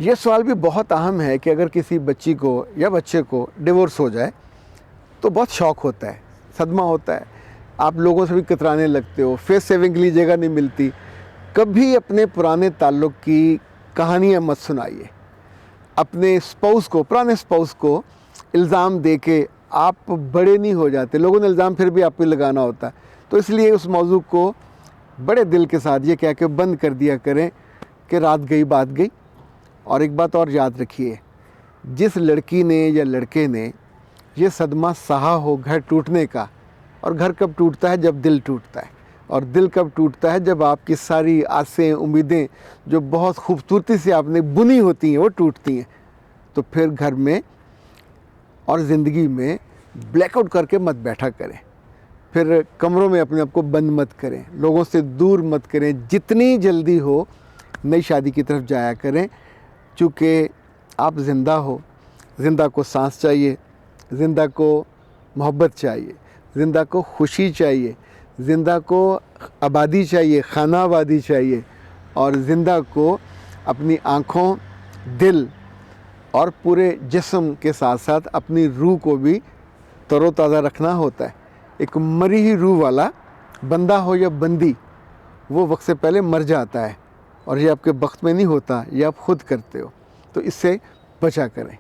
ये सवाल भी बहुत अहम है कि अगर किसी बच्ची को या बच्चे को डिवोर्स हो जाए तो बहुत शौक होता है, सदमा होता है, आप लोगों से भी कतराने लगते हो, फेस सेविंग के लिए जगह नहीं मिलती। कभी अपने पुराने ताल्लुक़ की कहानियाँ मत सुनाइए। अपने स्पाउस को, पुराने स्पाउस को इल्ज़ाम दे के आप बड़े नहीं हो जाते, लोगों ने इल्ज़ाम फिर भी आप पे लगाना होता है। तो इसलिए उस मौजू को बड़े दिल के साथ ये कह के बंद कर दिया करें कि रात गई बात गई। और एक बात और याद रखिए, जिस लड़की ने या लड़के ने ये सदमा सहा हो घर टूटने का, और घर कब टूटता है? जब दिल टूटता है। और दिल कब टूटता है? जब आपकी सारी आसें, उम्मीदें जो बहुत खूबसूरती से आपने बुनी होती हैं वो टूटती हैं। तो फिर घर में और ज़िंदगी में ब्लैकआउट करके मत बैठा करें, फिर कमरों में अपने आप को बंद मत करें, लोगों से दूर मत करें। जितनी जल्दी हो नई शादी की तरफ जाया करें, चूँकि आप ज़िंदा हो। ज़िंदा को सांस चाहिए, ज़िंदा को मोहब्बत चाहिए, ज़िंदा को खुशी चाहिए, ज़िंदा को आबादी चाहिए, खाना आबादी चाहिए, और ज़िंदा को अपनी आँखों, दिल और पूरे जिस्म के साथ साथ अपनी रूह को भी तरोताज़ा रखना होता है। एक मरी ही रूह वाला बंदा हो या बंदी, वो वक्त से पहले मर जाता है, और ये आपके वक्त में नहीं होता, ये आप खुद करते हो। तो इससे बचा करें।